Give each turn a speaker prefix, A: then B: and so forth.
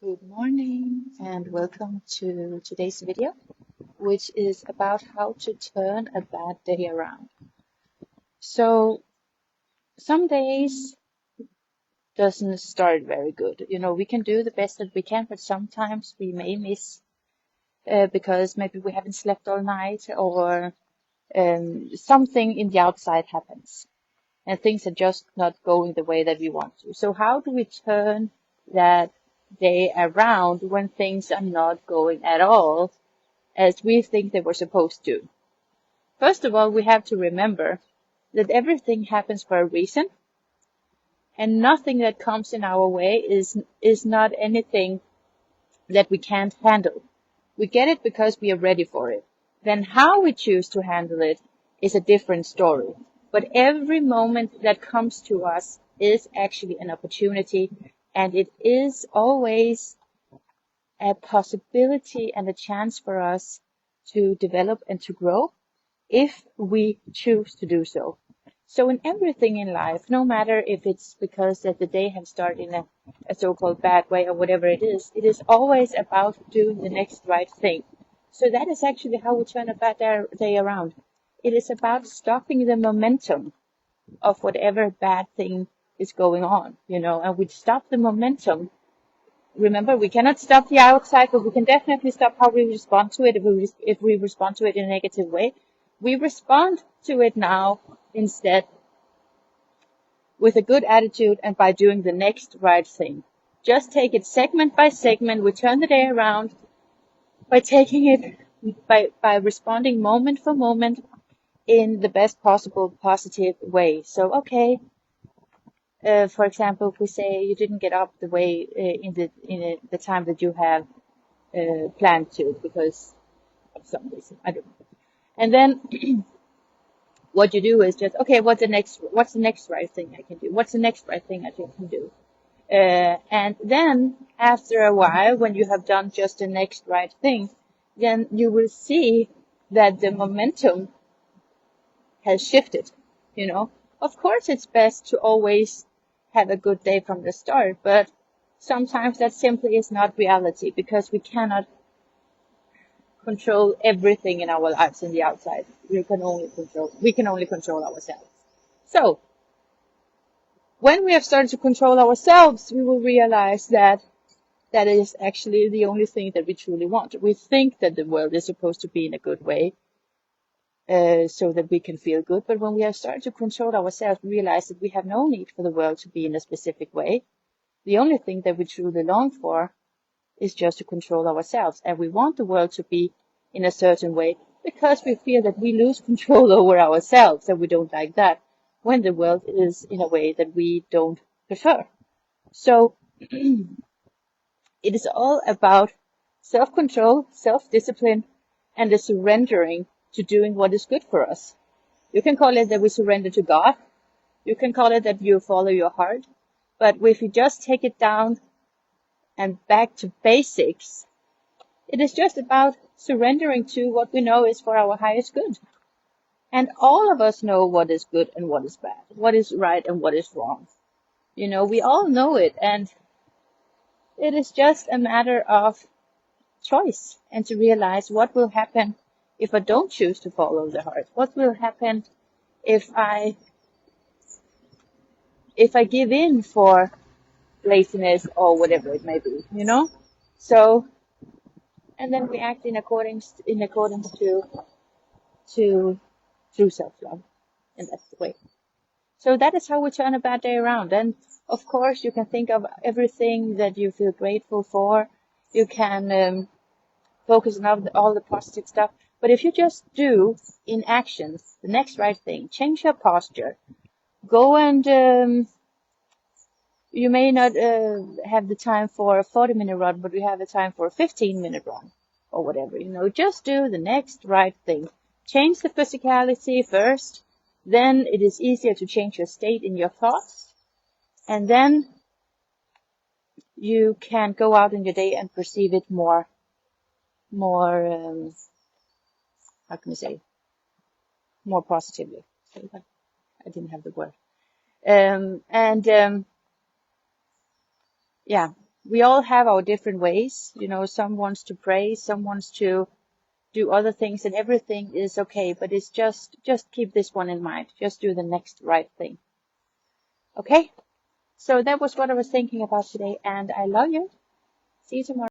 A: Good morning and welcome to today's video, which is about how to turn a bad day around. So some days doesn't start very good. We can do the best that we can, but sometimes we may miss because maybe we haven't slept all night or something in the outside happens and things are just not going the way that we want to. So how do we turn that day around when things are not going at all as we think they were supposed to? First of all, we have to remember that everything happens for a reason, and nothing that comes in our way is not anything that we can't handle. We get it because we are ready for it. Then how we choose to handle it is a different story. But every moment that comes to us is actually an opportunity, and it is always a possibility and a chance for us to develop and to grow if we choose to do so. So in everything in life, no matter if it's because that the day has started in a so-called bad way or whatever it is always about doing the next right thing. So that is actually how we turn a bad day around. It is about stopping the momentum of whatever bad thing is going on, and we stop the momentum. Remember, we cannot stop the outside, but we can definitely stop how we respond to it. If we respond to it in a negative way, we respond to it now instead with a good attitude and by doing the next right thing. Just take it segment by segment. We turn the day around by taking it by responding moment for moment in the best possible positive way. So, okay, for example, if we say you didn't get up the way in the time that you have planned to because of some reason, I don't know. And then what you do is just, okay, what's the next right thing I can do? What's the next right thing I can do? And then after a while, when you have done just the next right thing, then you will see that the momentum has shifted. Of course, it's best to always have a good day from the start, but sometimes that simply is not reality because we cannot control everything in our lives in the outside. We can only control ourselves. So when we have started to control ourselves, we will realize that that is actually the only thing that we truly want. We think that the world is supposed to be in a good way, so that we can feel good. But when we have started to control ourselves, we realize that we have no need for the world to be in a specific way. The only thing that we truly long for is just to control ourselves. And we want the world to be in a certain way because we feel that we lose control over ourselves, and we don't like that when the world is in a way that we don't prefer. So it is all about self-control, self-discipline, and the surrendering to doing what is good for us. You can call it that we surrender to God. You can call it that you follow your heart. But if you just take it down and back to basics, it is just about surrendering to what we know is for our highest good. And all of us know what is good and what is bad, what is right and what is wrong. We all know it, and it is just a matter of choice and to realize what will happen if I don't choose to follow the heart. What will happen if I give in for laziness or whatever it may be. So, and then we act in accordance to true self-love, and that's the way. So that is how we turn a bad day around. And of course, you can think of everything that you feel grateful for. You can focus on all the positive stuff. But if you just do in actions the next right thing, change your posture, go and you may not have the time for a 40-minute run, but you have the time for a 15-minute run or whatever. Just do the next right thing. Change the physicality first, then it is easier to change your state in your thoughts, and then you can go out in your day and perceive it more, how can I say, more positively. I didn't have the word. And yeah, we all have our different ways. You know, some wants to pray, some wants to do other things, and everything is okay, but it's just keep this one in mind. Just do the next right thing. Okay? So that was what I was thinking about today, and I love you. See you tomorrow.